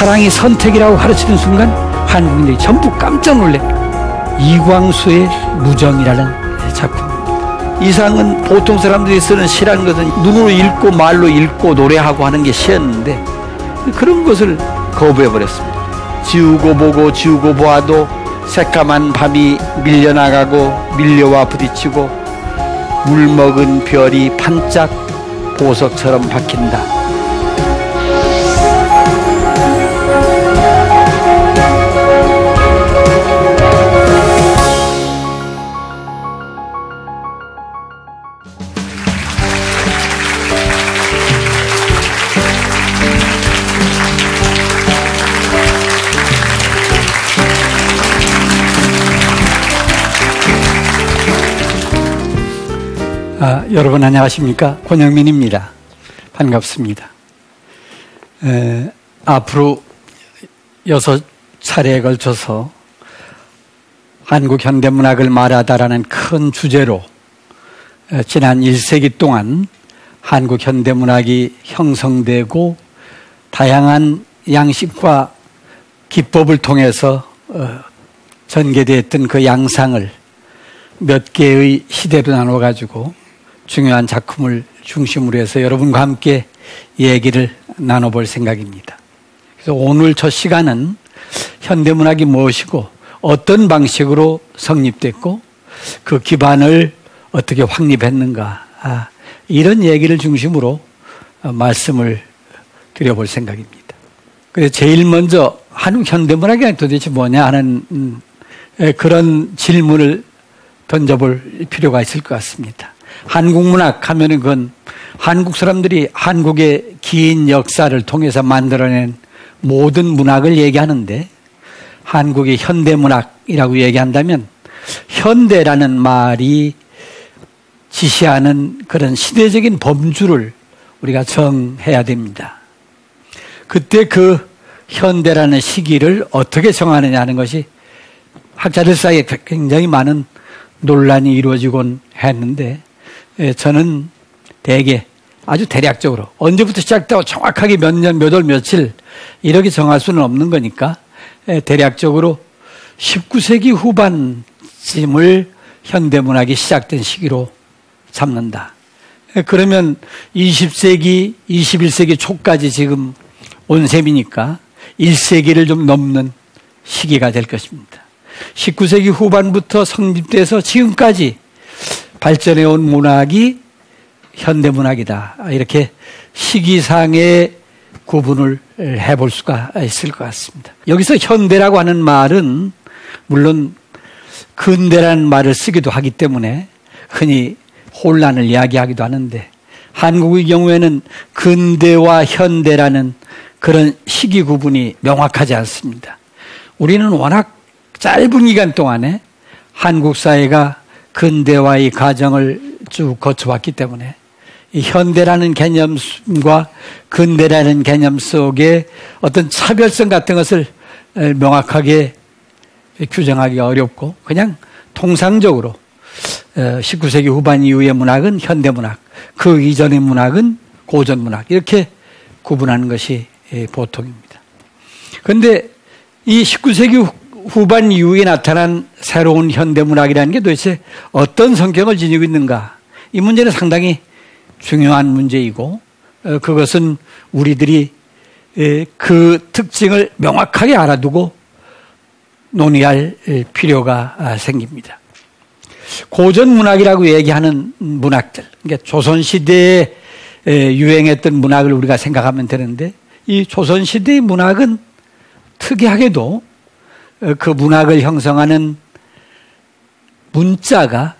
사랑이 선택이라고 가르치는 순간 한국인들이 전부 깜짝 놀래. 이광수의 무정이라는 작품. 이상은 보통 사람들이 쓰는 시라는 것은 눈으로 읽고 말로 읽고 노래하고 하는 게 시였는데 그런 것을 거부해버렸습니다. 지우고 보고 지우고 보아도 새까만 밤이 밀려나가고 밀려와 부딪히고 물먹은 별이 반짝 보석처럼 박힌다. 여러분 안녕하십니까? 권영민입니다. 반갑습니다. 앞으로 6차례에 걸쳐서 한국 현대문학을 말하다라는 큰 주제로 지난 1세기 동안 한국 현대문학이 형성되고 다양한 양식과 기법을 통해서 전개되었던 그 양상을 몇 개의 시대로 나눠가지고 중요한 작품을 중심으로 해서 여러분과 함께 얘기를 나눠볼 생각입니다. 그래서 오늘 첫 시간은 현대문학이 무엇이고 어떤 방식으로 성립됐고 그 기반을 어떻게 확립했는가 이런 얘기를 중심으로 말씀을 드려볼 생각입니다. 그래서 제일 먼저 한국 현대문학이 도대체 뭐냐 하는 그런 질문을 던져볼 필요가 있을 것 같습니다. 한국 문학 하면은 그건 한국 사람들이 한국의 긴 역사를 통해서 만들어낸 모든 문학을 얘기하는데 한국의 현대문학이라고 얘기한다면 현대라는 말이 지시하는 그런 시대적인 범주를 우리가 정해야 됩니다. 그때 그 현대라는 시기를 어떻게 정하느냐 하는 것이 학자들 사이에 굉장히 많은 논란이 이루어지곤 했는데 저는 대개 아주 대략적으로 언제부터 시작되고 정확하게 몇 년, 몇 월, 며칠 이렇게 정할 수는 없는 거니까 대략적으로 19세기 후반쯤을 현대문학이 시작된 시기로 잡는다. 그러면 20세기, 21세기 초까지 지금 온 셈이니까 1세기를 좀 넘는 시기가 될 것입니다. 19세기 후반부터 성립돼서 지금까지 발전해온 문학이 현대문학이다. 이렇게 시기상의 구분을 해볼 수가 있을 것 같습니다. 여기서 현대라고 하는 말은 물론 근대라는 말을 쓰기도 하기 때문에 흔히 혼란을 이야기하기도 하는데 한국의 경우에는 근대와 현대라는 그런 시기 구분이 명확하지 않습니다. 우리는 워낙 짧은 기간 동안에 한국 사회가 근대화의 과정을 쭉 거쳐왔기 때문에 이 현대라는 개념과 근대라는 개념 속에 어떤 차별성 같은 것을 명확하게 규정하기가 어렵고 그냥 통상적으로 19세기 후반 이후의 문학은 현대문학, 그 이전의 문학은 고전문학 이렇게 구분하는 것이 보통입니다. 그런데 이 19세기 후반 이후에 나타난 새로운 현대문학이라는 게 도대체 어떤 성격을 지니고 있는가? 이 문제는 상당히 중요한 문제이고 그것은 우리들이 그 특징을 명확하게 알아두고 논의할 필요가 생깁니다. 고전문학이라고 얘기하는 문학들, 그러니까 조선시대에 유행했던 문학을 우리가 생각하면 되는데 이 조선시대의 문학은 특이하게도 그 문학을 형성하는 문자가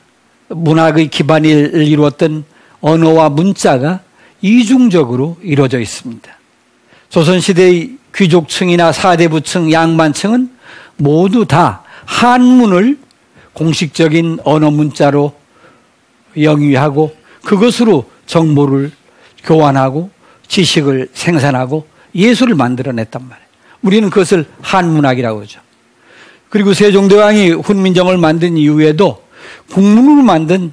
문학의 기반을 이루었던 언어와 문자가 이중적으로 이루어져 있습니다. 조선시대의 귀족층이나 사대부층, 양반층은 모두 다 한문을 공식적인 언어 문자로 영위하고 그것으로 정보를 교환하고 지식을 생산하고 예술을 만들어냈단 말이에요. 우리는 그것을 한문학이라고 하죠. 그리고 세종대왕이 훈민정음을 만든 이후에도 국문으로 만든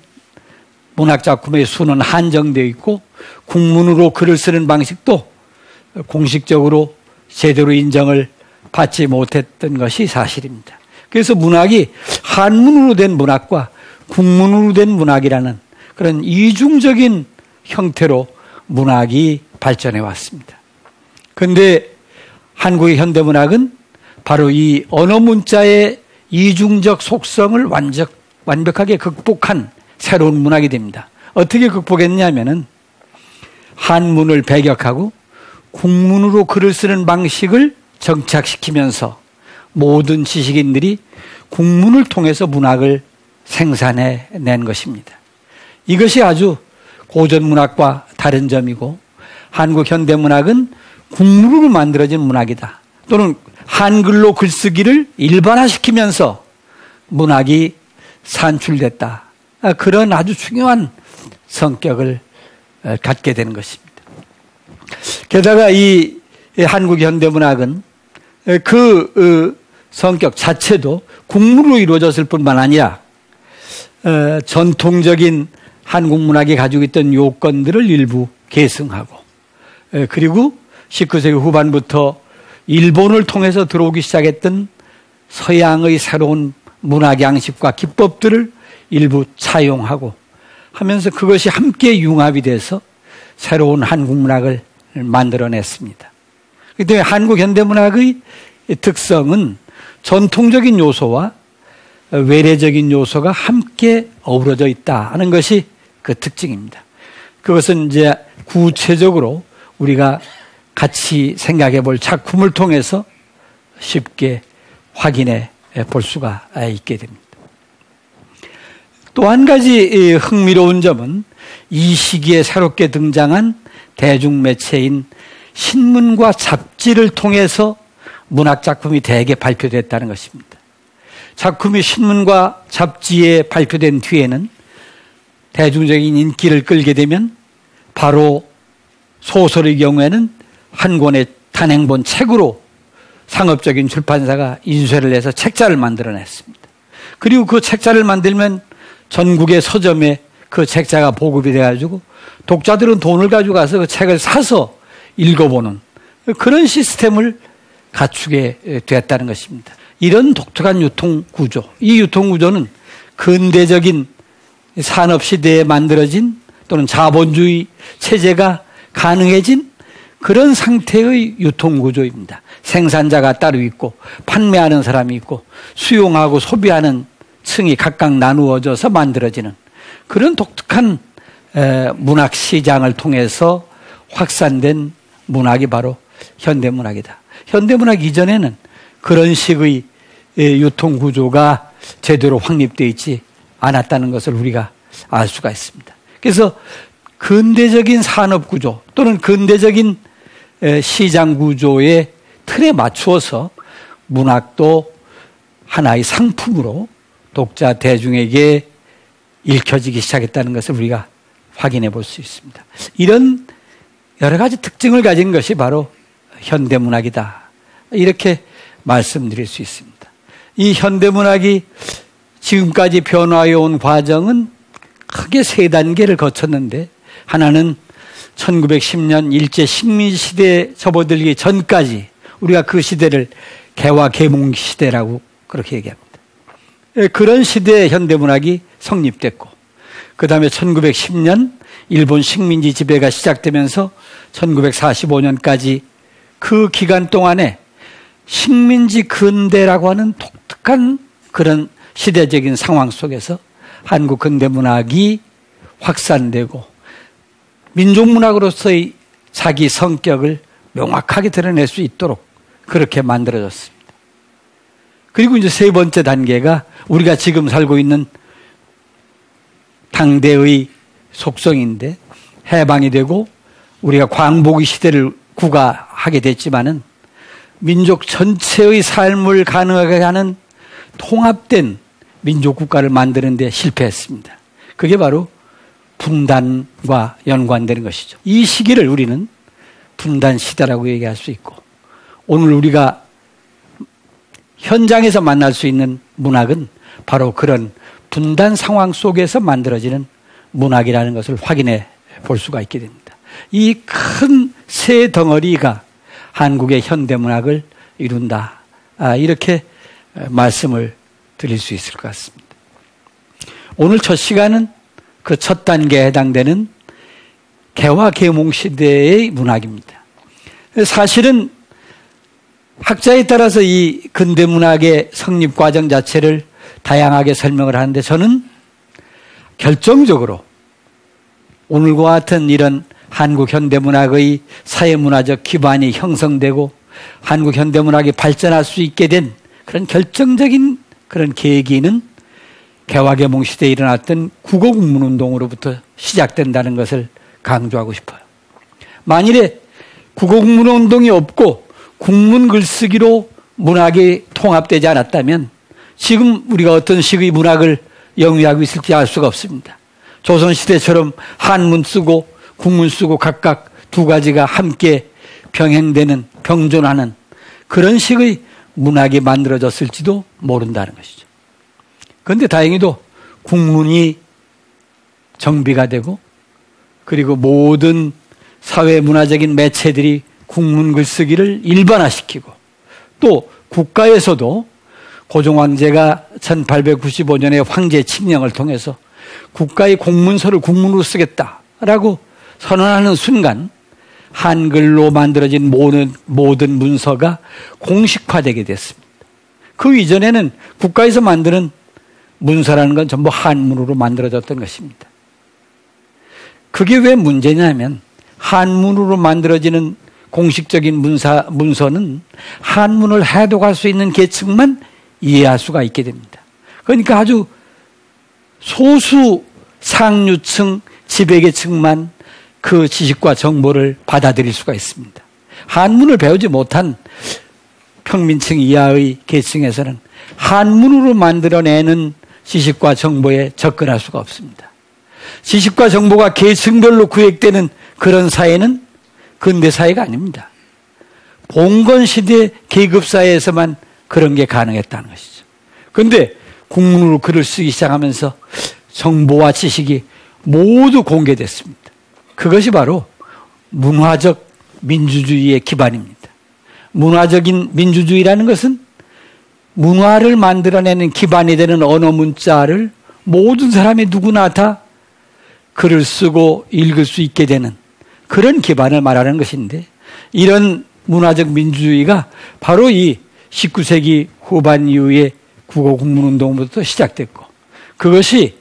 문학작품의 수는 한정되어 있고 국문으로 글을 쓰는 방식도 공식적으로 제대로 인정을 받지 못했던 것이 사실입니다. 그래서 문학이 한문으로 된 문학과 국문으로 된 문학이라는 그런 이중적인 형태로 문학이 발전해 왔습니다. 그런데 한국의 현대문학은 바로 이 언어 문자의 이중적 속성을 완벽하게 극복한 새로운 문학이 됩니다. 어떻게 극복했냐면은 한문을 배격하고 국문으로 글을 쓰는 방식을 정착시키면서 모든 지식인들이 국문을 통해서 문학을 생산해낸 것입니다. 이것이 아주 고전 문학과 다른 점이고 한국 현대문학은 국문으로 만들어진 문학이다. 또는 한글로 글쓰기를 일반화시키면서 문학이 산출됐다. 그런 아주 중요한 성격을 갖게 되는 것입니다. 게다가 이 한국 현대문학은 그 성격 자체도 국문으로 이루어졌을 뿐만 아니라 전통적인 한국 문학이 가지고 있던 요건들을 일부 계승하고 그리고 19세기 후반부터 일본을 통해서 들어오기 시작했던 서양의 새로운 문학 양식과 기법들을 일부 차용하고 하면서 그것이 함께 융합이 돼서 새로운 한국 문학을 만들어냈습니다. 그렇기 때문에 한국 현대문학의 특성은 전통적인 요소와 외래적인 요소가 함께 어우러져 있다 하는 것이 그 특징입니다. 그것은 이제 구체적으로 우리가 같이 생각해 볼 작품을 통해서 쉽게 확인해 볼 수가 있게 됩니다. 또 한 가지 흥미로운 점은 이 시기에 새롭게 등장한 대중매체인 신문과 잡지를 통해서 문학작품이 대개 발표됐다는 것입니다. 작품이 신문과 잡지에 발표된 뒤에는 대중적인 인기를 끌게 되면 바로 소설의 경우에는 한 권의 단행본 책으로 상업적인 출판사가 인쇄를 해서 책자를 만들어냈습니다. 그리고 그 책자를 만들면 전국의 서점에 그 책자가 보급이 돼가지고 독자들은 돈을 가지고 가서 그 책을 사서 읽어보는 그런 시스템을 갖추게 되었다는 것입니다. 이런 독특한 유통구조, 이 유통구조는 근대적인 산업시대에 만들어진 또는 자본주의 체제가 가능해진 그런 상태의 유통구조입니다. 생산자가 따로 있고 판매하는 사람이 있고 수용하고 소비하는 층이 각각 나누어져서 만들어지는 그런 독특한 문학시장을 통해서 확산된 문학이 바로 현대문학이다. 현대문학 이전에는 그런 식의 유통구조가 제대로 확립되어 있지 않았다는 것을 우리가 알 수가 있습니다. 그래서 근대적인 산업구조 또는 근대적인 시장구조의 틀에 맞추어서 문학도 하나의 상품으로 독자 대중에게 읽혀지기 시작했다는 것을 우리가 확인해 볼 수 있습니다. 이런 여러 가지 특징을 가진 것이 바로 현대문학이다. 이렇게 말씀드릴 수 있습니다. 이 현대문학이 지금까지 변화해 온 과정은 크게 세 단계를 거쳤는데 하나는 1910년 일제 식민시대에 접어들기 전까지 우리가 그 시대를 개화 계몽 시대라고 그렇게 얘기합니다. 그런 시대에 현대문학이 성립됐고 그 다음에 1910년 일본 식민지 지배가 시작되면서 1945년까지 그 기간 동안에 식민지 근대라고 하는 독특한 그런 시대적인 상황 속에서 한국 근대문학이 확산되고 민족문학으로서의 자기 성격을 명확하게 드러낼 수 있도록 그렇게 만들어졌습니다. 그리고 이제 세 번째 단계가 우리가 지금 살고 있는 당대의 속성인데 해방이 되고 우리가 광복의 시대를 구가하게 됐지만은 민족 전체의 삶을 가능하게 하는 통합된 민족국가를 만드는 데 실패했습니다. 그게 바로 분단과 연관되는 것이죠. 이 시기를 우리는 분단 시대라고 얘기할 수 있고 오늘 우리가 현장에서 만날 수 있는 문학은 바로 그런 분단 상황 속에서 만들어지는 문학이라는 것을 확인해 볼 수가 있게 됩니다. 이 큰 세 덩어리가 한국의 현대문학을 이룬다. 이렇게 말씀을 드릴 수 있을 것 같습니다. 오늘 첫 시간은 그 첫 단계에 해당되는 개화 계몽 시대의 문학입니다. 사실은 학자에 따라서 이 근대 문학의 성립 과정 자체를 다양하게 설명을 하는데 저는 결정적으로 오늘과 같은 이런 한국 현대문학의 사회문화적 기반이 형성되고 한국 현대문학이 발전할 수 있게 된 그런 결정적인 그런 계기는 개화계몽 시대에 일어났던 국어국문운동으로부터 시작된다는 것을 강조하고 싶어요. 만일에 국어국문운동이 없고 국문 글쓰기로 문학이 통합되지 않았다면 지금 우리가 어떤 식의 문학을 영위하고 있을지 알 수가 없습니다. 조선시대처럼 한문 쓰고 국문 쓰고 각각 두 가지가 함께 병행되는, 병존하는 그런 식의 문학이 만들어졌을지도 모른다는 것이죠. 그런데 다행히도 국문이 정비가 되고 그리고 모든 사회문화적인 매체들이 국문 글쓰기를 일반화시키고 또 국가에서도 고종 황제가 1895년에 황제 칙령을 통해서 국가의 공문서를 국문으로 쓰겠다라고 선언하는 순간 한글로 만들어진 모든 문서가 공식화되게 됐습니다. 그 이전에는 국가에서 만드는 문서라는 건 전부 한문으로 만들어졌던 것입니다. 그게 왜 문제냐면 한문으로 만들어지는 공식적인 문서는 한문을 해독할 수 있는 계층만 이해할 수가 있게 됩니다. 그러니까 아주 소수 상류층 지배계층만 그 지식과 정보를 받아들일 수가 있습니다. 한문을 배우지 못한 평민층 이하의 계층에서는 한문으로 만들어내는 지식과 정보에 접근할 수가 없습니다. 지식과 정보가 계층별로 구획되는 그런 사회는 근대 사회가 아닙니다. 봉건 시대 계급 사회에서만 그런 게 가능했다는 것이죠. 그런데 국문으로 글을 쓰기 시작하면서 정보와 지식이 모두 공개됐습니다. 그것이 바로 문화적 민주주의의 기반입니다. 문화적인 민주주의라는 것은 문화를 만들어내는 기반이 되는 언어 문자를 모든 사람이 누구나 다 글을 쓰고 읽을 수 있게 되는 그런 기반을 말하는 것인데 이런 문화적 민주주의가 바로 이 19세기 후반 이후에 국어국문운동부터 시작됐고 그것이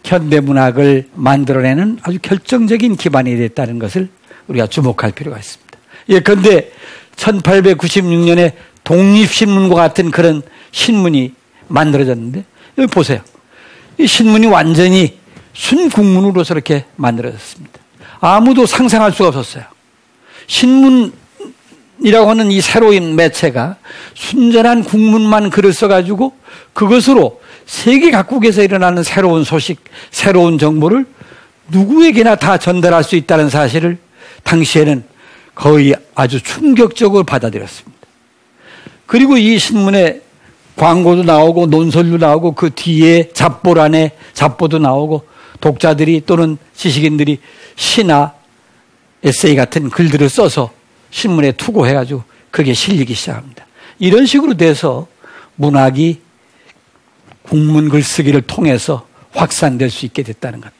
현대문학을 만들어내는 아주 결정적인 기반이 됐다는 것을 우리가 주목할 필요가 있습니다. 예컨대 1896년에 독립신문과 같은 그런 신문이 만들어졌는데 여기 보세요. 이 신문이 완전히 순국문으로서 이렇게 만들어졌습니다. 아무도 상상할 수가 없었어요. 신문이라고 하는 이 새로운 매체가 순전한 국문만 글을 써가지고 그것으로 세계 각국에서 일어나는 새로운 소식, 새로운 정보를 누구에게나 다 전달할 수 있다는 사실을 당시에는 거의 아주 충격적으로 받아들였습니다. 그리고 이 신문에 광고도 나오고 논설도 나오고 그 뒤에 잡보란에 잡보도 나오고 독자들이 또는 지식인들이 시나 에세이 같은 글들을 써서 신문에 투고해가지고 그게 실리기 시작합니다. 이런 식으로 돼서 문학이 국문 글쓰기를 통해서 확산될 수 있게 됐다는 것.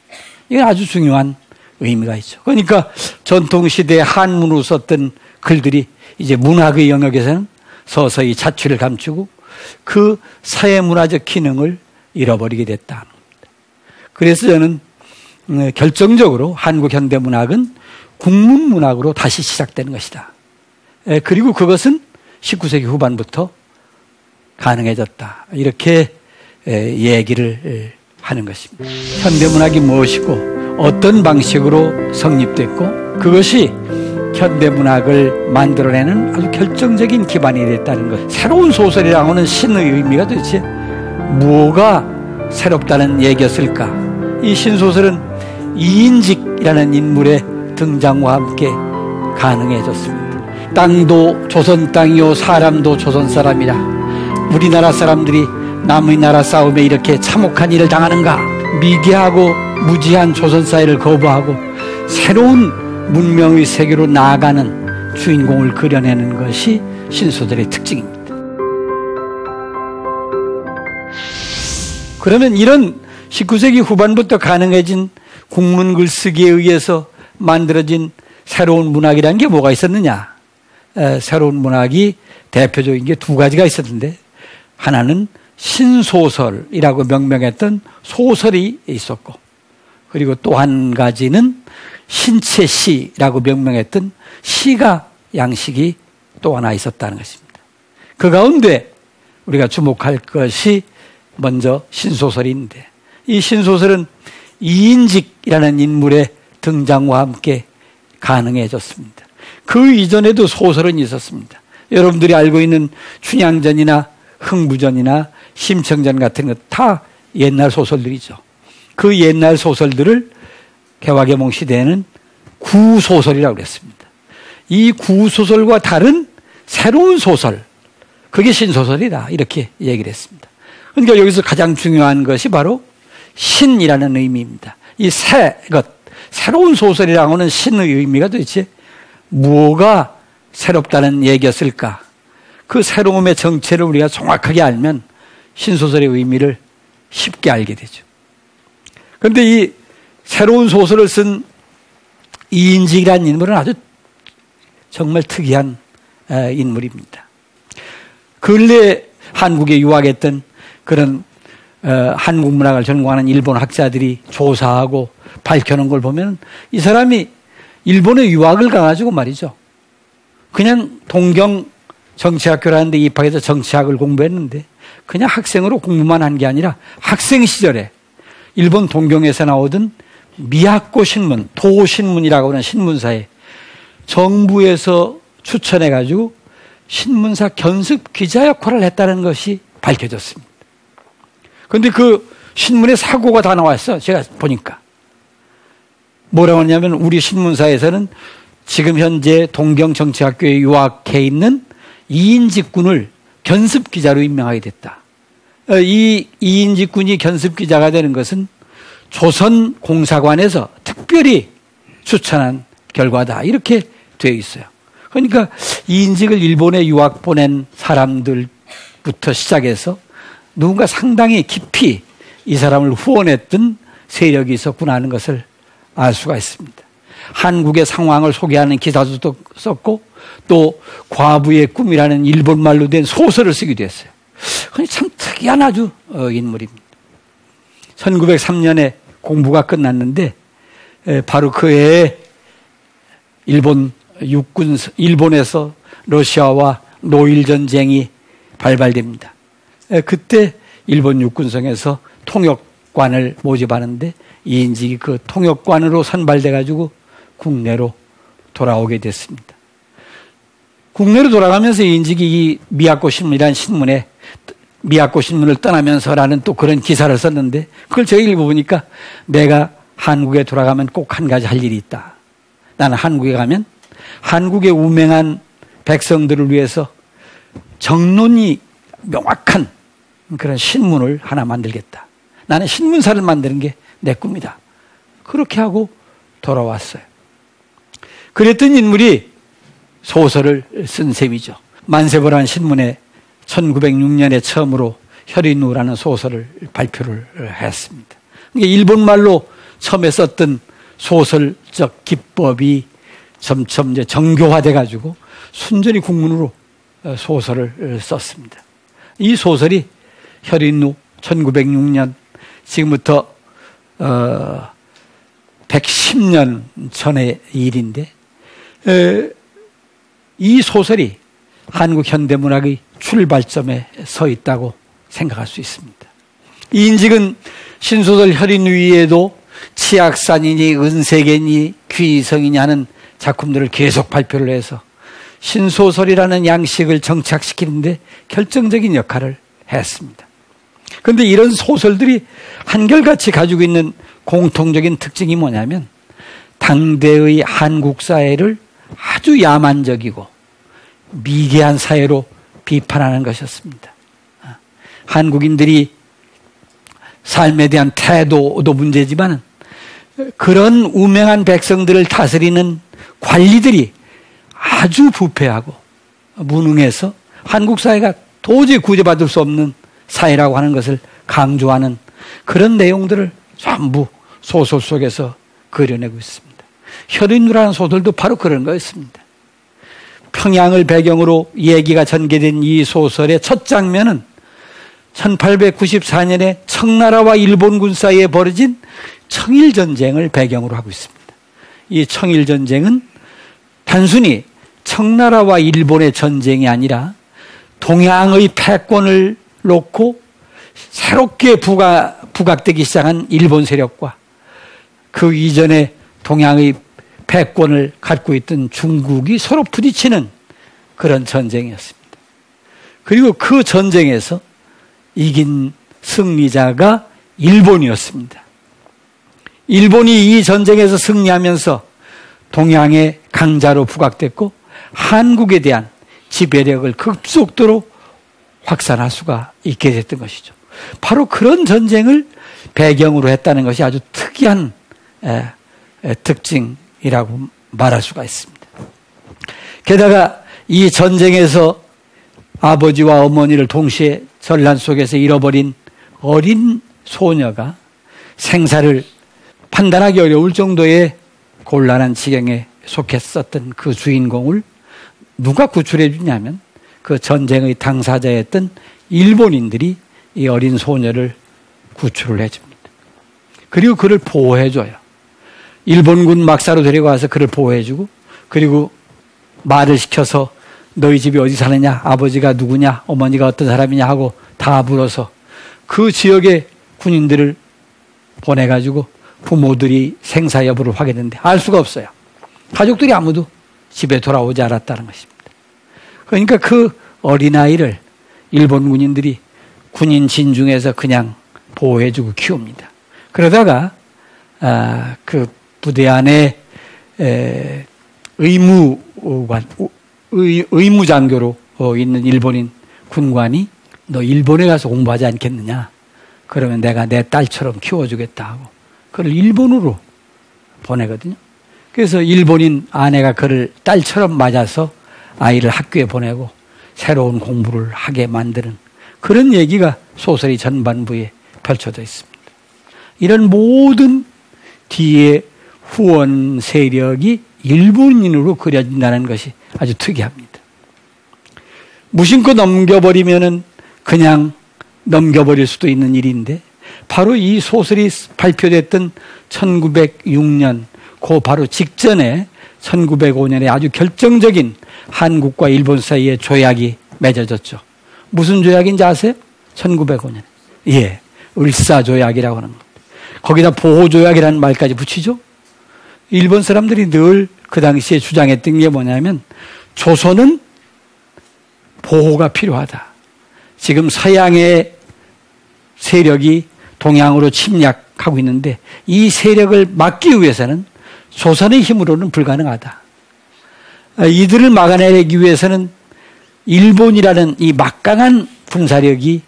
이건 아주 중요한 의미가 있죠. 그러니까 전통시대의 한문으로 썼던 글들이 이제 문학의 영역에서는 서서히 자취를 감추고 그 사회문화적 기능을 잃어버리게 됐다는 겁니다. 그래서 저는 결정적으로 한국 현대문학은 국문문학으로 다시 시작되는 것이다. 그리고 그것은 19세기 후반부터 가능해졌다. 이렇게 얘기를 하는 것입니다. 현대문학이 무엇이고 어떤 방식으로 성립됐고 그것이 현대문학을 만들어내는 아주 결정적인 기반이 됐다는 것. 새로운 소설이라고 하는 신의 의미가 도대체 뭐가 새롭다는 얘기였을까? 이 신소설은 이인직이라는 인물의 등장과 함께 가능해졌습니다. 땅도 조선 땅이요 사람도 조선 사람이라. 우리나라 사람들이 남의 나라 싸움에 이렇게 참혹한 일을 당하는가? 미개하고 무지한 조선 사회를 거부하고 새로운 문명의 세계로 나아가는 주인공을 그려내는 것이 신소설의 특징입니다. 그러면 이런 19세기 후반부터 가능해진 국문 글쓰기에 의해서 만들어진 새로운 문학이라는 게 뭐가 있었느냐? 새로운 문학이 대표적인 게 두 가지가 있었는데, 하나는 신소설이라고 명명했던 소설이 있었고, 그리고 또 한 가지는 신체시라고 명명했던 시가 양식이 또 하나 있었다는 것입니다. 그 가운데 우리가 주목할 것이 먼저 신소설인데, 이 신소설은 이인직이라는 인물의 등장과 함께 가능해졌습니다. 그 이전에도 소설은 있었습니다. 여러분들이 알고 있는 춘향전이나 흥부전이나 심청전 같은 것 다 옛날 소설들이죠. 그 옛날 소설들을 개화개몽 시대에는 구소설이라고 그랬습니다. 이 구소설과 다른 새로운 소설, 그게 신소설이다, 이렇게 얘기를 했습니다. 그러니까 여기서 가장 중요한 것이 바로 신이라는 의미입니다. 이 새로운 소설이라고 하는 신의 의미가 도대체 뭐가 새롭다는 얘기였을까? 그 새로움의 정체를 우리가 정확하게 알면 신소설의 의미를 쉽게 알게 되죠. 그런데 이 새로운 소설을 쓴 이인직이라는 인물은 아주 정말 특이한 인물입니다. 근래 한국에 유학했던 그런 한국 문학을 전공하는 일본 학자들이 조사하고 밝혀놓은 걸 보면 이 사람이 일본에 유학을 가가지고 말이죠. 그냥 동경 정치학교라는 데 입학해서 정치학을 공부했는데 그냥 학생으로 공부만 한 게 아니라 학생 시절에 일본 동경에서 나오던 미야코 신문, 도신문이라고 하는 신문사에 정부에서 추천해가지고 신문사 견습 기자 역할을 했다는 것이 밝혀졌습니다. 그런데 그 신문에 사고가 다 나왔어. 제가 보니까. 뭐라고 하냐면 우리 신문사에서는 지금 현재 동경정치학교에 유학해 있는 이인직 군을 견습 기자로 임명하게 됐다. 이 이인직 군이 견습 기자가 되는 것은 조선공사관에서 특별히 추천한 결과다, 이렇게 되어 있어요. 그러니까 이인직을 일본에 유학 보낸 사람들부터 시작해서 누군가 상당히 깊이 이 사람을 후원했던 세력이 있었구나 하는 것을 알 수가 있습니다. 한국의 상황을 소개하는 기사도 썼고 또 과부의 꿈이라는 일본말로 된 소설을 쓰기도 했어요. 참 특이한 아주 인물입니다. 1903년에 공부가 끝났는데 바로 그 해에 일본에서 러시아와 노일전쟁이 발발됩니다. 그때 일본 육군성에서 통역관을 모집하는데 이인직이 그 통역관으로 선발돼가지고 국내로 돌아오게 됐습니다. 국내로 돌아가면서 이인직이 이 미야코 신문이라는 신문에 미야코 신문을 떠나면서라는 또 그런 기사를 썼는데 그걸 제가 읽어보니까 내가 한국에 돌아가면 꼭 한 가지 할 일이 있다. 나는 한국에 가면 한국의 우명한 백성들을 위해서 정론이 명확한 그런 신문을 하나 만들겠다. 나는 신문사를 만드는 게 내 꿈이다. 그렇게 하고 돌아왔어요. 그랬던 인물이 소설을 쓴 셈이죠. 만세보라는 신문에 1906년에 처음으로 혈인우라는 소설을 발표를 했습니다. 일본말로 처음에 썼던 소설적 기법이 점점 이제 정교화돼 가지고 순전히 국문으로 소설을 썼습니다. 이 소설이 혈인우 1906년 지금부터 110년 전의 일인데 이 소설이 한국 현대문학의 출발점에 서 있다고 생각할 수 있습니다. 이인직은 신소설 혈인우에도 치악산이니 은세계니 귀성이니 하는 작품들을 계속 발표를 해서 신소설이라는 양식을 정착시키는데 결정적인 역할을 했습니다. 그런데 이런 소설들이 한결같이 가지고 있는 공통적인 특징이 뭐냐면 당대의 한국 사회를 아주 야만적이고 미개한 사회로 비판하는 것이었습니다. 한국인들이 삶에 대한 태도도 문제지만 그런 우명한 백성들을 다스리는 관리들이 아주 부패하고 무능해서 한국 사회가 도저히 구제받을 수 없는 사회라고 하는 것을 강조하는 그런 내용들을 전부 소설 속에서 그려내고 있습니다. 혈인누라는 소설도 바로 그런 거였습니다. 평양을 배경으로 얘기가 전개된 이 소설의 첫 장면은 1894년에 청나라와 일본군 사이에 벌어진 청일전쟁을 배경으로 하고 있습니다. 이 청일전쟁은 단순히 청나라와 일본의 전쟁이 아니라 동양의 패권을 놓고 새롭게 부각되기 시작한 일본 세력과 그 이전에 동양의 패권을 갖고 있던 중국이 서로 부딪히는 그런 전쟁이었습니다. 그리고 그 전쟁에서 이긴 승리자가 일본이었습니다. 일본이 이 전쟁에서 승리하면서 동양의 강자로 부각됐고 한국에 대한 지배력을 급속도로 확산할 수가 있게 됐던 것이죠. 바로 그런 전쟁을 배경으로 했다는 것이 아주 특이한 특징이라고 말할 수가 있습니다. 게다가 이 전쟁에서 아버지와 어머니를 동시에 전란 속에서 잃어버린 어린 소녀가 생사를 판단하기 어려울 정도의 곤란한 지경에 속했었던 그 주인공을 누가 구출해 주냐면 그 전쟁의 당사자였던 일본인들이 이 어린 소녀를 구출을 해줍니다. 그리고 그를 보호해줘요. 일본군 막사로 데려가서 그를 보호해주고 그리고 말을 시켜서 너희 집이 어디 사느냐, 아버지가 누구냐, 어머니가 어떤 사람이냐 하고 다 물어서 그 지역의 군인들을 보내가지고 부모들이 생사 여부를 확인했는데 알 수가 없어요. 가족들이 아무도 집에 돌아오지 않았다는 것입니다. 그러니까 그 어린아이를 일본 군인들이 군인 진중에서 그냥 보호해주고 키웁니다. 그러다가 그 부대 안에 의무장교로 있는 일본인 군관이 너 일본에 가서 공부하지 않겠느냐? 그러면 내가 내 딸처럼 키워주겠다 하고 그를 일본으로 보내거든요. 그래서 일본인 아내가 그를 딸처럼 맞아서 아이를 학교에 보내고 새로운 공부를 하게 만드는 그런 얘기가 소설의 전반부에 펼쳐져 있습니다. 이런 모든 뒤에 후원 세력이 일본인으로 그려진다는 것이 아주 특이합니다. 무심코 넘겨버리면은 그냥 넘겨버릴 수도 있는 일인데 바로 이 소설이 발표됐던 1906년 그 바로 직전에 1905년에 아주 결정적인 한국과 일본 사이에 조약이 맺어졌죠. 무슨 조약인지 아세요? 1905년. 예, 을사조약이라고 하는 겁니다. 거기다 보호조약이라는 말까지 붙이죠. 일본 사람들이 늘 그 당시에 주장했던 게 뭐냐면 조선은 보호가 필요하다. 지금 서양의 세력이 동양으로 침략하고 있는데 이 세력을 막기 위해서는 조선의 힘으로는 불가능하다. 이들을 막아내기 위해서는 일본이라는 이 막강한 군사력이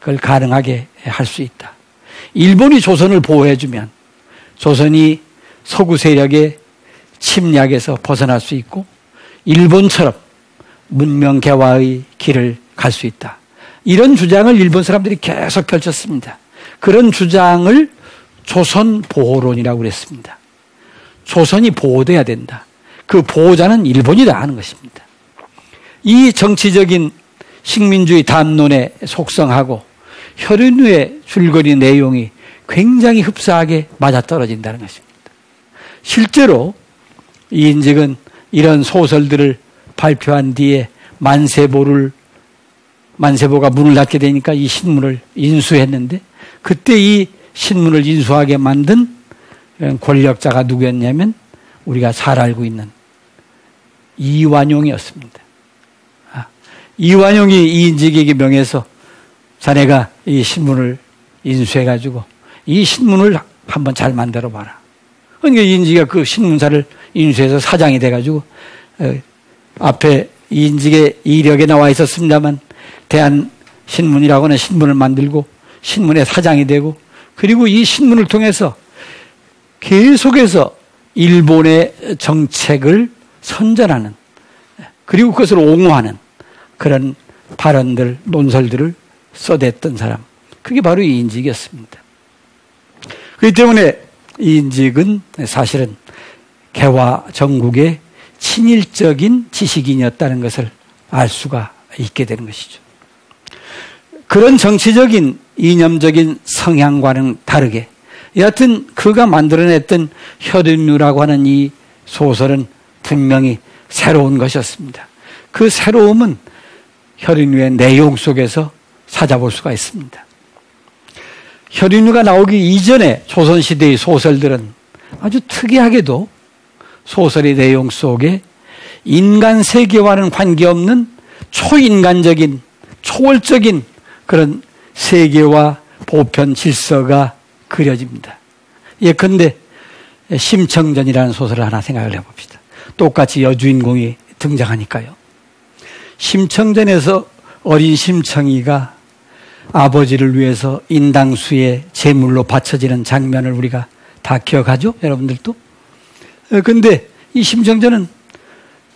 그걸 가능하게 할 수 있다. 일본이 조선을 보호해주면 조선이 서구 세력의 침략에서 벗어날 수 있고 일본처럼 문명 개화의 길을 갈 수 있다. 이런 주장을 일본 사람들이 계속 펼쳤습니다. 그런 주장을 조선 보호론이라고 그랬습니다. 조선이 보호돼야 된다. 그 보호자는 일본이다 하는 것입니다. 이 정치적인 식민주의 담론에 속성하고 혈흔의 줄거리 내용이 굉장히 흡사하게 맞아떨어진다는 것입니다. 실제로 이인직은 이런 소설들을 발표한 뒤에 만세보가 문을 닫게 되니까 이 신문을 인수했는데 그때 이 신문을 인수하게 만든 권력자가 누구였냐면 우리가 잘 알고 있는 이완용이었습니다. 이완용이 이인직에게 명해서 자네가 이 신문을 인수해가지고 이 신문을 한번 잘 만들어봐라. 그러니까 이인직이 그 신문사를 인수해서 사장이 돼가지고 앞에 이인직의 이력에 나와 있었습니다만 대한신문이라고 하는 신문을 만들고 신문의 사장이 되고 그리고 이 신문을 통해서 계속해서 일본의 정책을 선전하는, 그리고 그것을 옹호하는 그런 발언들, 논설들을 써댔던 사람, 그게 바로 이인직이었습니다. 그렇기 때문에 이인직은 사실은 개화 정국의 친일적인 지식인이었다는 것을 알 수가 있게 되는 것이죠. 그런 정치적인 이념적인 성향과는 다르게 여하튼 그가 만들어냈던 혈인류라고 하는 이 소설은 분명히 새로운 것이었습니다. 그 새로움은 혈인류의 내용 속에서 찾아볼 수가 있습니다. 혈인류가 나오기 이전에 조선시대의 소설들은 아주 특이하게도 소설의 내용 속에 인간 세계와는 관계없는 초인간적인, 초월적인 그런 세계와 보편 질서가 그려집니다. 예컨대 심청전이라는 소설을 하나 생각을 해봅시다. 똑같이 여주인공이 등장하니까요. 심청전에서 어린 심청이가 아버지를 위해서 인당수의 제물로 바쳐지는 장면을 우리가 다 기억하죠? 여러분들도? 그런데 이 심청전은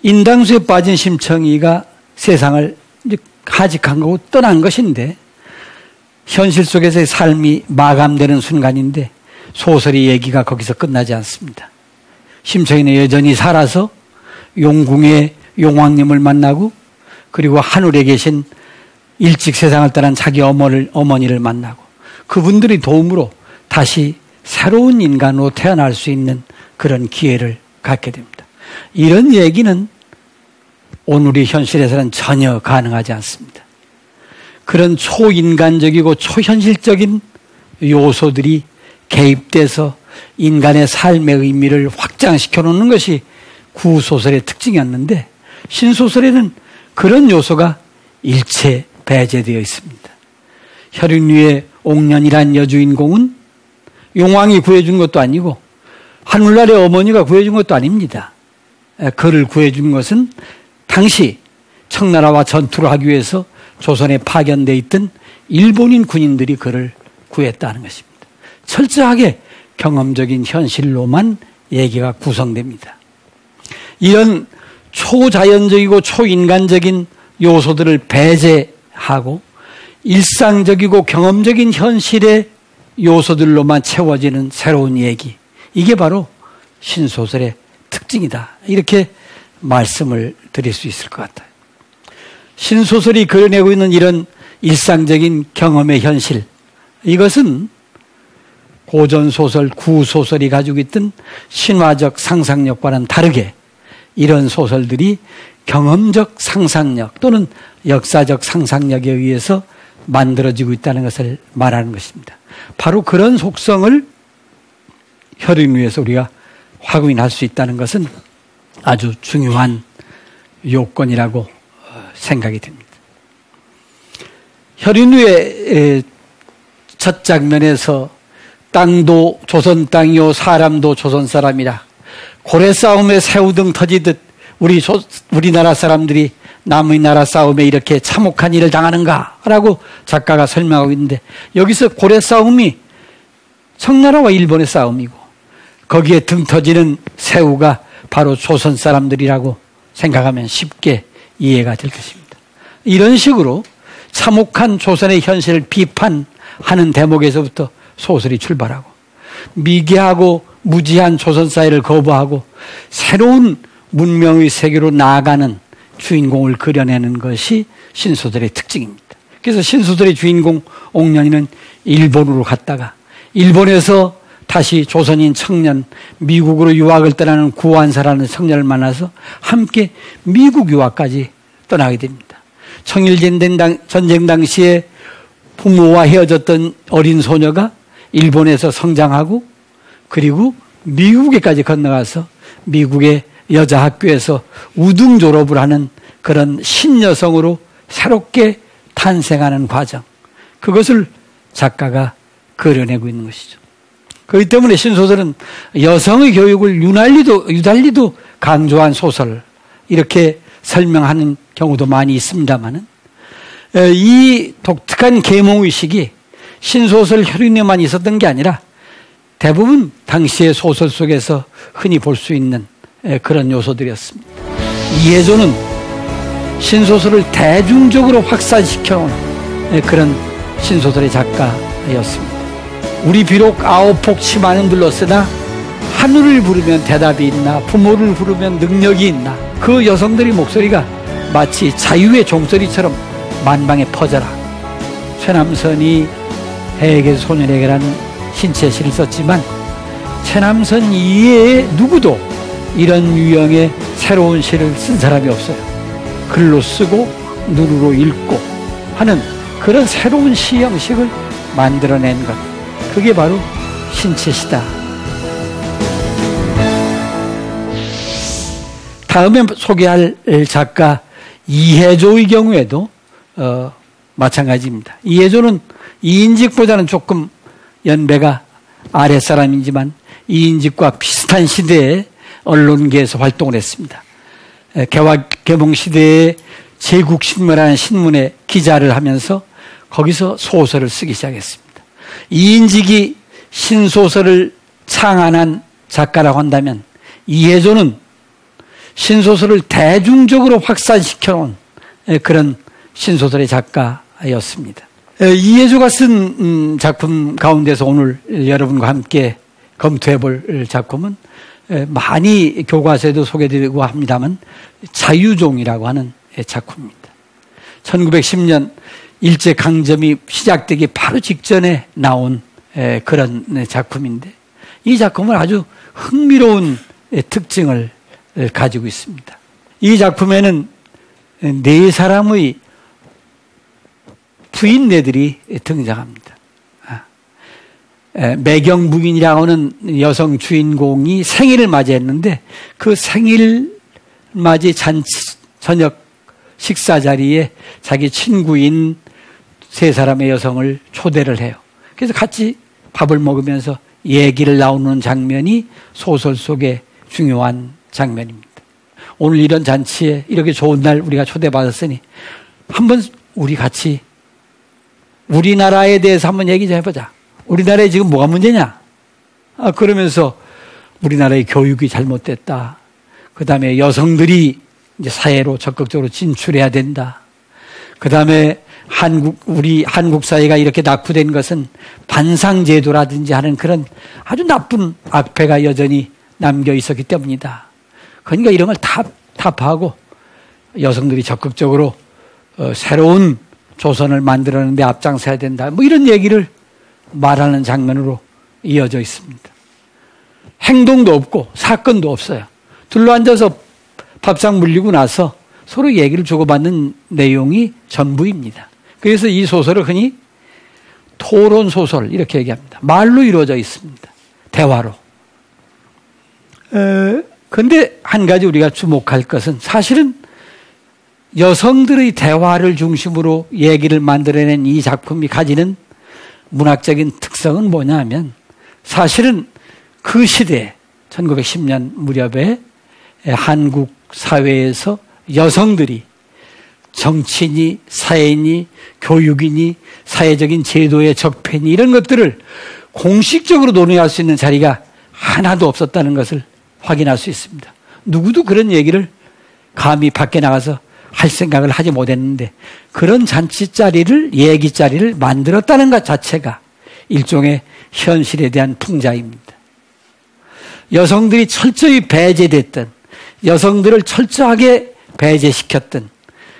인당수에 빠진 심청이가 세상을 이제 하직한 거고 떠난 것인데 현실 속에서의 삶이 마감되는 순간인데 소설의 얘기가 거기서 끝나지 않습니다. 심청이는 여전히 살아서 용궁의 용왕님을 만나고 그리고 하늘에 계신 일찍 세상을 떠난 자기 어머니를 만나고 그분들의 도움으로 다시 새로운 인간으로 태어날 수 있는 그런 기회를 갖게 됩니다. 이런 얘기는 오늘의 현실에서는 전혀 가능하지 않습니다. 그런 초인간적이고 초현실적인 요소들이 개입돼서 인간의 삶의 의미를 확장시켜 놓는 것이 구소설의 특징이었는데 신소설에는 그런 요소가 일체 배제되어 있습니다. 혈인류의 옥년이란 여주인공은 용왕이 구해준 것도 아니고 하늘나라의 어머니가 구해준 것도 아닙니다. 그를 구해준 것은 당시 청나라와 전투를 하기 위해서 조선에 파견되어 있던 일본인 군인들이 그를 구했다는 것입니다. 철저하게 경험적인 현실로만 얘기가 구성됩니다. 이런 초자연적이고 초인간적인 요소들을 배제하고 일상적이고 경험적인 현실의 요소들로만 채워지는 새로운 얘기, 이게 바로 신소설의 특징이다. 이렇게 말씀을 드릴 수 있을 것 같아요. 신소설이 그려내고 있는 이런 일상적인 경험의 현실, 이것은 고전소설, 구소설이 가지고 있던 신화적 상상력과는 다르게 이런 소설들이 경험적 상상력 또는 역사적 상상력에 의해서 만들어지고 있다는 것을 말하는 것입니다. 바로 그런 속성을 혈인류에서 우리가 확인할 수 있다는 것은 아주 중요한 요건이라고 생각이 됩니다. 혈인류의 첫 장면에서 땅도 조선 땅이요 사람도 조선 사람이라 고래 싸움에 새우등 터지듯 우리나라 사람들이 남의 나라 싸움에 이렇게 참혹한 일을 당하는가라고 작가가 설명하고 있는데 여기서 고래 싸움이 청나라와 일본의 싸움이고 거기에 등 터지는 새우가 바로 조선 사람들이라고 생각하면 쉽게 이해가 될 것입니다. 이런 식으로 참혹한 조선의 현실을 비판하는 대목에서부터 소설이 출발하고 미개하고 무지한 조선 사회를 거부하고 새로운 문명의 세계로 나아가는 주인공을 그려내는 것이 신소설의 특징입니다. 그래서 신소설의 주인공 옥년이는 일본으로 갔다가 일본에서 다시 조선인 청년, 미국으로 유학을 떠나는 구완사라는 청년을 만나서 함께 미국 유학까지 떠나게 됩니다. 청일전쟁 당시에 부모와 헤어졌던 어린 소녀가 일본에서 성장하고 그리고 미국에까지 건너가서 미국의 여자 학교에서 우등 졸업을 하는 그런 신여성으로 새롭게 탄생하는 과정, 그것을 작가가 그려내고 있는 것이죠. 그렇기 때문에 신소설은 여성의 교육을 유달리도 강조한 소설, 이렇게 설명하는 경우도 많이 있습니다만은 이 독특한 계몽의식이 신소설 혈인에만 있었던 게 아니라 대부분 당시의 소설 속에서 흔히 볼 수 있는 그런 요소들이었습니다. 이해조는 신소설을 대중적으로 확산시켜놓은 그런 신소설의 작가였습니다. 우리 비록 아홉폭 치마는 둘렀으나 하늘을 부르면 대답이 있나, 부모를 부르면 능력이 있나, 그 여성들의 목소리가 마치 자유의 종소리처럼 만방에 퍼져라. 최남선이 해에게 소년에게라는 신체 시를 썼지만 최남선 이외에 누구도 이런 유형의 새로운 시를 쓴 사람이 없어요. 글로 쓰고 눈으로 읽고 하는 그런 새로운 시 형식을 만들어낸 것, 그게 바로 신체시다. 다음에 소개할 작가 이해조의 경우에도 마찬가지입니다. 이해조는 이인직보다는 조금 연배가 아랫사람이지만 이인직과 비슷한 시대에 언론계에서 활동을 했습니다. 개몽 시대에 제국신문이라는 신문에 기자를 하면서 거기서 소설을 쓰기 시작했습니다. 이인직이 신소설을 창안한 작가라고 한다면 이해조는 신소설을 대중적으로 확산시켜놓은 그런 신소설의 작가였습니다. 이해조가 쓴 작품 가운데서 오늘 여러분과 함께 검토해 볼 작품은 많이 교과서에도 소개되고 합니다만 자유종이라고 하는 작품입니다. 1910년 일제강점이 시작되기 바로 직전에 나온 그런 작품인데 이 작품은 아주 흥미로운 특징을 가지고 있습니다. 이 작품에는 네 사람의 부인네들이 등장합니다. 매경부인이라고 하는 여성 주인공이 생일을 맞이했는데 그 생일 맞이 저녁 식사 자리에 자기 친구인 세 사람의 여성을 초대를 해요. 그래서 같이 밥을 먹으면서 얘기를 나누는 장면이 소설 속의 중요한 장면입니다. 오늘 이런 잔치에 이렇게 좋은 날 우리가 초대받았으니 한번 우리 같이 우리나라에 대해서 한번 얘기 좀 해보자. 우리나라에 지금 뭐가 문제냐? 그러면서 우리나라의 교육이 잘못됐다. 그 다음에 여성들이 이제 사회로 적극적으로 진출해야 된다. 그 다음에 우리 한국 사회가 이렇게 낙후된 것은 반상제도라든지 하는 그런 아주 나쁜 악폐가 여전히 남겨 있었기 때문이다. 그러니까 이런 걸 타파하고 여성들이 적극적으로 새로운 조선을 만들어내는 데 앞장서야 된다. 뭐 이런 얘기를 말하는 장면으로 이어져 있습니다. 행동도 없고 사건도 없어요. 둘러앉아서 밥상 물리고 나서 서로 얘기를 주고받는 내용이 전부입니다. 그래서 이 소설을 흔히 토론소설 이렇게 얘기합니다. 말로 이루어져 있습니다. 대화로. 그런데 한 가지 우리가 주목할 것은 사실은 여성들의 대화를 중심으로 얘기를 만들어낸 이 작품이 가지는 문학적인 특성은 뭐냐 하면 사실은 그 시대에 1910년 무렵에 한국 사회에서 여성들이 정치인이, 사회인이, 교육인이, 사회적인 제도의 적폐니 이런 것들을 공식적으로 논의할 수 있는 자리가 하나도 없었다는 것을 확인할 수 있습니다. 누구도 그런 얘기를 감히 밖에 나가서 할 생각을 하지 못했는데 그런 잔치 자리를, 얘기 자리를 만들었다는 것 자체가 일종의 현실에 대한 풍자입니다. 여성들이 철저히 배제됐던, 여성들을 철저하게 배제시켰던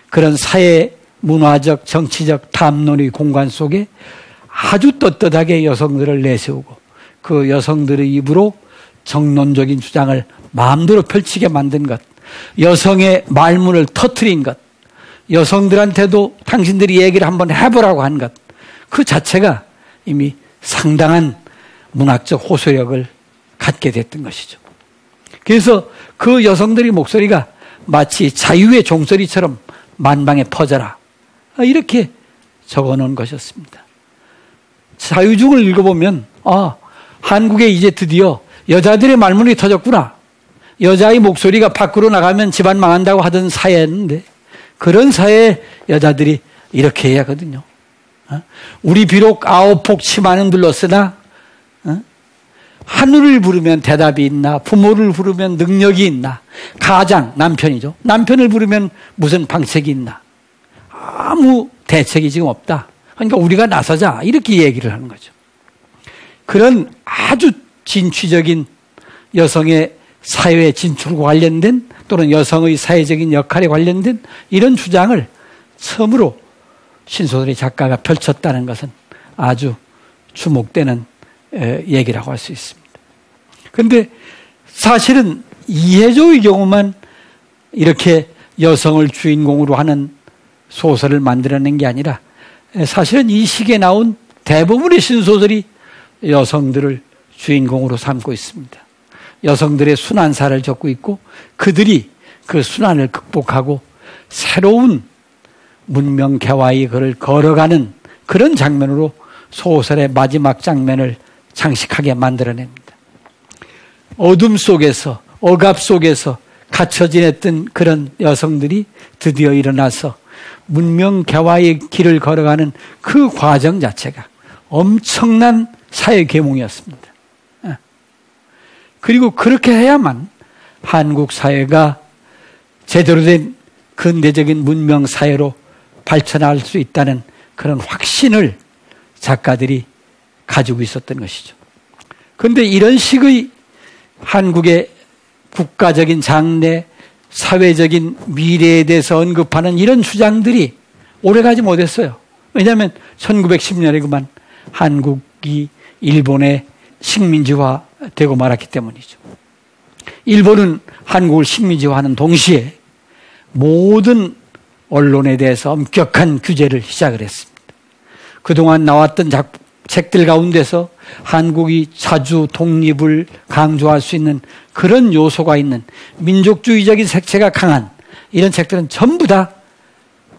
그런 사회, 문화적, 정치적 탐론의 공간 속에 아주 떳떳하게 여성들을 내세우고 그 여성들의 입으로 정론적인 주장을 마음대로 펼치게 만든 것, 여성의 말문을 터뜨린 것, 여성들한테도 당신들이 얘기를 한번 해보라고 한 것, 그 자체가 이미 상당한 문학적 호소력을 갖게 됐던 것이죠. 그래서 그 여성들의 목소리가 마치 자유의 종소리처럼 만방에 퍼져라, 이렇게 적어놓은 것이었습니다. 자유중을 읽어보면 한국에 이제 드디어 여자들의 말문이 터졌구나. 여자의 목소리가 밖으로 나가면 집안 망한다고 하던 사회였는데 그런 사회에 여자들이 이렇게 해야 하거든요. 우리 비록 아홉폭 치마는 둘렀으나 하늘을 부르면 대답이 있나? 부모를 부르면 능력이 있나? 가장, 남편이죠. 남편을 부르면 무슨 방책이 있나? 아무 대책이 지금 없다. 그러니까 우리가 나서자. 이렇게 얘기를 하는 거죠. 그런 아주 진취적인 여성의 사회 진출과 관련된 또는 여성의 사회적인 역할에 관련된 이런 주장을 처음으로 신소설의 작가가 펼쳤다는 것은 아주 주목되는 얘기라고 할 수 있습니다. 그런데 사실은 이해조의 경우만 이렇게 여성을 주인공으로 하는 소설을 만들어낸 게 아니라 사실은 이 시기에 나온 대부분의 신소설이 여성들을 주인공으로 삼고 있습니다. 여성들의 순환사를 적고 있고 그들이 그 순환을 극복하고 새로운 문명 개화의 길을 걸어가는 그런 장면으로 소설의 마지막 장면을 장식하게 만들어냅니다. 어둠 속에서 억압 속에서 갇혀 지냈던 그런 여성들이 드디어 일어나서 문명 개화의 길을 걸어가는 그 과정 자체가 엄청난 사회 계몽이었습니다. 그리고 그렇게 해야만 한국 사회가 제대로 된 근대적인 문명 사회로 발전할 수 있다는 그런 확신을 작가들이 가지고 있었던 것이죠. 그런데 이런 식의 한국의 국가적인 장래, 사회적인 미래에 대해서 언급하는 이런 주장들이 오래가지 못했어요. 왜냐하면 1910년에 그만 한국이 일본의 식민지화 되고 말았기 때문이죠. 일본은 한국을 식민지화하는 동시에 모든 언론에 대해서 엄격한 규제를 시작을 했습니다. 그동안 나왔던 책들 가운데서 한국이 자주 독립을 강조할 수 있는 그런 요소가 있는 민족주의적인 색채가 강한 이런 책들은 전부 다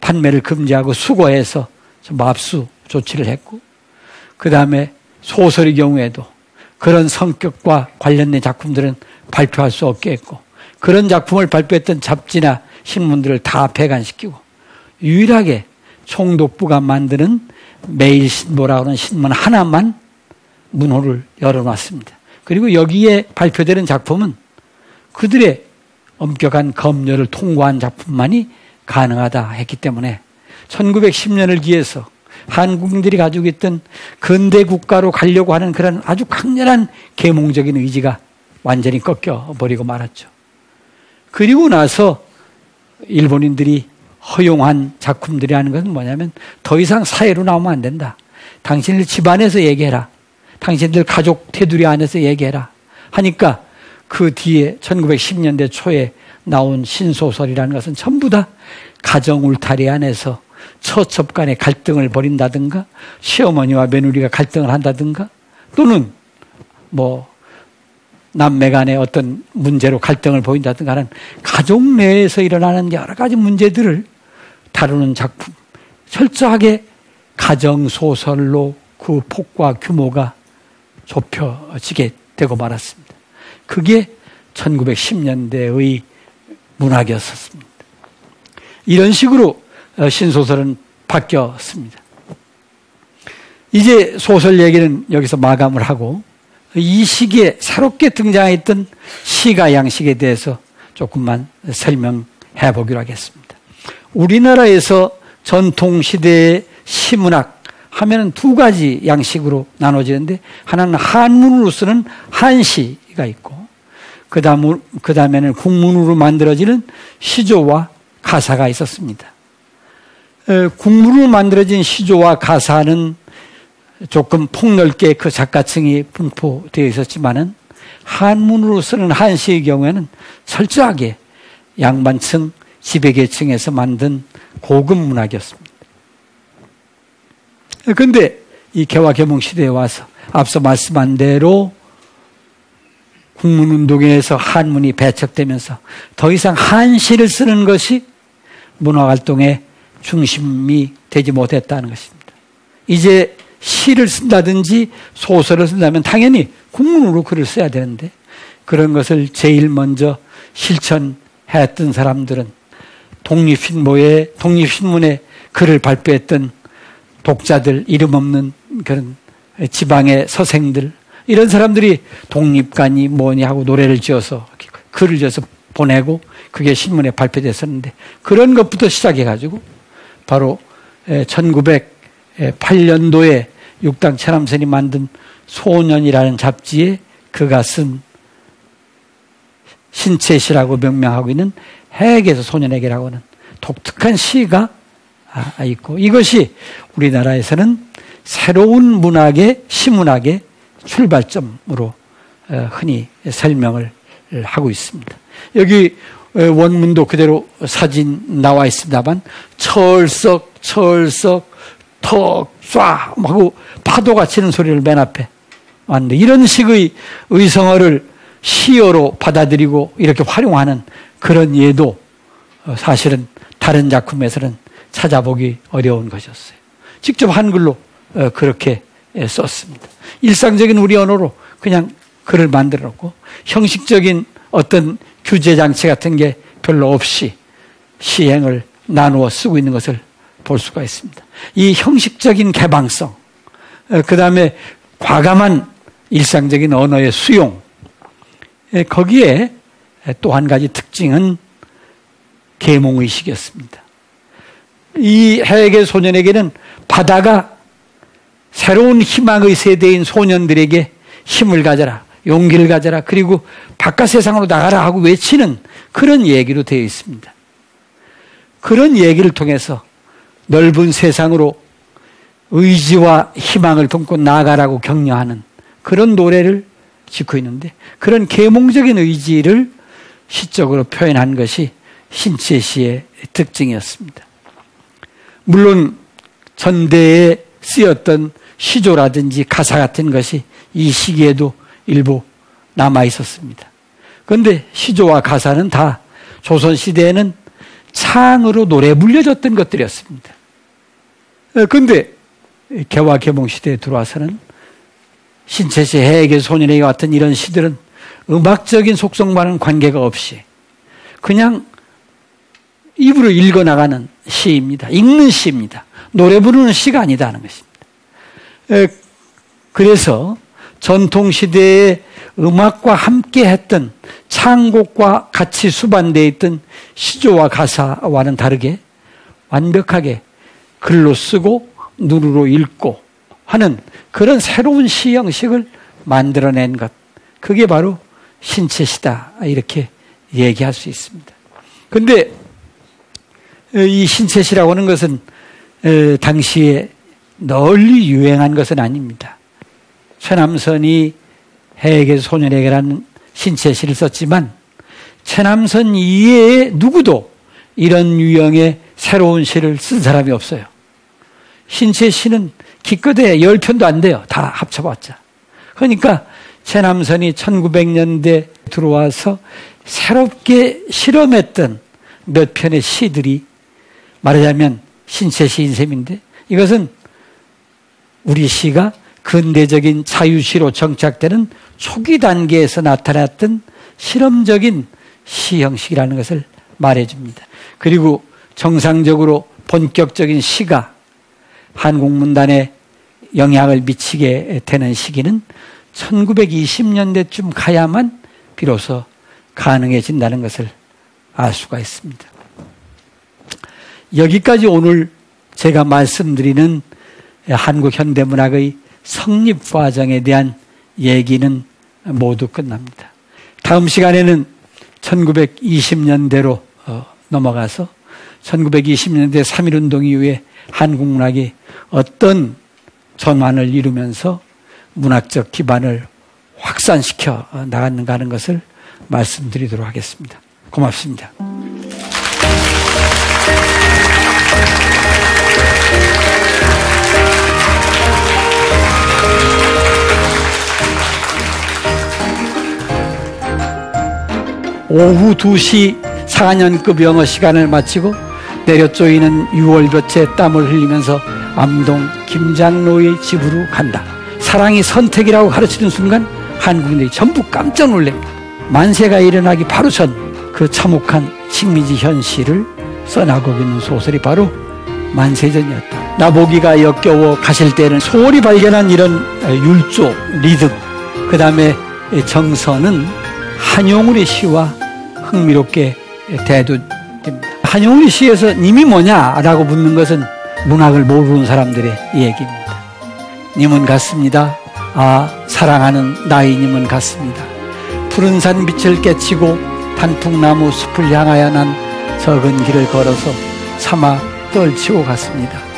판매를 금지하고 수거해서 압수 조치를 했고, 그 다음에 소설의 경우에도 그런 성격과 관련된 작품들은 발표할 수 없게 했고, 그런 작품을 발표했던 잡지나 신문들을 다 폐간시키고, 유일하게 총독부가 만드는 매일신보라고 하는 신문 하나만 문호를 열어놨습니다. 그리고 여기에 발표되는 작품은 그들의 엄격한 검열을 통과한 작품만이 가능하다 했기 때문에 1910년을 기해서 한국인들이 가지고 있던 근대 국가로 가려고 하는 그런 아주 강렬한 계몽적인 의지가 완전히 꺾여버리고 말았죠. 그리고 나서 일본인들이 허용한 작품들이 하는 것은 뭐냐면 더 이상 사회로 나오면 안 된다. 당신들 집안에서 얘기해라. 당신들 가족 테두리 안에서 얘기해라. 하니까 그 뒤에 1910년대 초에 나온 신소설이라는 것은 전부 다 가정 울타리 안에서 처첩 간의 갈등을 벌인다든가 시어머니와 며느리가 갈등을 한다든가 또는 남매 간의 어떤 문제로 갈등을 보인다든가 하는 가족 내에서 일어나는 여러 가지 문제들을 다루는 작품, 철저하게 가정소설로 그 폭과 규모가 좁혀지게 되고 말았습니다. 그게 1910년대의 문학이었습니다. 이런 식으로 신소설은 바뀌었습니다. 이제 소설 얘기는 여기서 마감을 하고 이 시기에 새롭게 등장했던 시가 양식에 대해서 조금만 설명해 보기로 하겠습니다. 우리나라에서 전통시대의 시문학 하면은 두 가지 양식으로 나눠지는데, 하나는 한문으로 쓰는 한시가 있고, 그 다음에는 국문으로 만들어지는 시조와 가사가 있었습니다. 국문으로 만들어진 시조와 가사는 조금 폭넓게 그 작가층이 분포되어 있었지만은 한문으로 쓰는 한시의 경우에는 철저하게 양반층, 지배계층에서 만든 고급 문학이었습니다. 그런데 이 개화 개몽 시대에 와서 앞서 말씀한 대로 국문운동에서 한문이 배척되면서 더 이상 한시를 쓰는 것이 문화활동의 중심이 되지 못했다는 것입니다. 이제 시를 쓴다든지 소설을 쓴다면 당연히 국문으로 글을 써야 되는데, 그런 것을 제일 먼저 실천했던 사람들은 독립신문에 글을 발표했던 독자들, 이름 없는 그런 지방의 서생들, 이런 사람들이 독립가니 뭐니 하고 노래를 지어서 글을 지어서 보내고 그게 신문에 발표됐었는데 그런 것부터 시작해가지고 바로 1908년도에 육당 최남선이 만든 소년이라는 잡지에 그가 쓴 신채시라고 명명하고 있는 해에게서 소년에게라고 하는 독특한 시가 있고 이것이 우리나라에서는 새로운 문학의 시문학의 출발점으로 흔히 설명을 하고 있습니다. 여기 원문도 그대로 사진 나와 있습니다만 철썩 턱 쏴 하고 파도가 치는 소리를 맨 앞에 왔는데 이런 식의 의성어를 시어로 받아들이고 이렇게 활용하는 그런 예도 사실은 다른 작품에서는 찾아보기 어려운 것이었어요. 직접 한글로 그렇게 썼습니다. 일상적인 우리 언어로 그냥 글을 만들어 놓고 형식적인 어떤 규제 장치 같은 게 별로 없이 시행을 나누어 쓰고 있는 것을 볼 수가 있습니다. 이 형식적인 개방성, 그 다음에 과감한 일상적인 언어의 수용, 거기에 또 한 가지 특징은 계몽의식이었습니다. 이 해에게 소년에게는 바다가 새로운 희망의 세대인 소년들에게 힘을 가져라, 용기를 가져라, 그리고 바깥 세상으로 나가라 하고 외치는 그런 얘기로 되어 있습니다. 그런 얘기를 통해서 넓은 세상으로 의지와 희망을 품고 나아가라고 격려하는 그런 노래를 짓고 있는데 그런 계몽적인 의지를 시적으로 표현한 것이 신채시의 특징이었습니다. 물론 전대에 쓰였던 시조라든지 가사 같은 것이 이 시기에도 일부 남아 있었습니다. 그런데 시조와 가사는 다 조선시대에는 창으로 노래 불려졌던 것들이었습니다. 그런데 개화 개몽 시대에 들어와서는 신채시 해에게 소년에게 같은 이런 시들은 음악적인 속성과는 관계가 없이 그냥 입으로 읽어나가는 시입니다. 읽는 시입니다. 노래 부르는 시가 아니다는 것입니다. 그래서 전통시대의 음악과 함께 했던 창곡과 같이 수반되어 있던 시조와 가사와는 다르게 완벽하게 글로 쓰고 눈으로 읽고 하는 그런 새로운 시 형식을 만들어낸 것, 그게 바로 신채시다 이렇게 얘기할 수 있습니다. 그런데 이 신채시라고 하는 것은 당시에 널리 유행한 것은 아닙니다. 최남선이 해에게 소년에게라는 신채시를 썼지만 최남선 이외에 누구도 이런 유형의 새로운 시를 쓴 사람이 없어요. 신채시는 기껏해 10편도 안 돼요. 다 합쳐봤자. 그러니까 최남선이 1900년대 들어와서 새롭게 실험했던 몇 편의 시들이 말하자면 신채시인 셈인데 이것은 우리 시가 근대적인 자유시로 정착되는 초기 단계에서 나타났던 실험적인 시 형식이라는 것을 말해줍니다. 그리고 정상적으로 본격적인 시가 한국문단에 영향을 미치게 되는 시기는 1920년대쯤 가야만 비로소 가능해진다는 것을 알 수가 있습니다. 여기까지 오늘 제가 말씀드리는 한국 현대문학의 성립 과정에 대한 얘기는 모두 끝납니다. 다음 시간에는 1920년대로 넘어가서 1920년대 3.1운동 이후에 한국문학이 어떤 전환을 이루면서 문학적 기반을 확산시켜 나갔는가 하는 것을 말씀드리도록 하겠습니다. 고맙습니다. 오후 2시 4학년급 영어 시간을 마치고 내려쪼이는 6월볕에 땀을 흘리면서 암동 김장로의 집으로 간다. 사랑이 선택이라고 가르치는 순간 한국인들이 전부 깜짝 놀랍니다. 만세가 일어나기 바로 전 그 참혹한 식민지 현실을 써나가고 있는 소설이 바로 만세전이었다. 나보기가 역겨워 가실 때는 소홀히 발견한 이런 율조, 리듬, 그 다음에 정서는 한용우리 시와 흥미롭게 대두됩니다. 한용우리 시에서 님이 뭐냐라고 묻는 것은 문학을 모르는 사람들의 얘기입니다. 님은 같습니다. 아, 사랑하는 나이님은 같습니다. 푸른 산 빛을 깨치고 단풍나무 숲을 향하여 난 적은 길을 걸어서 차마 떨치고 갔습니다.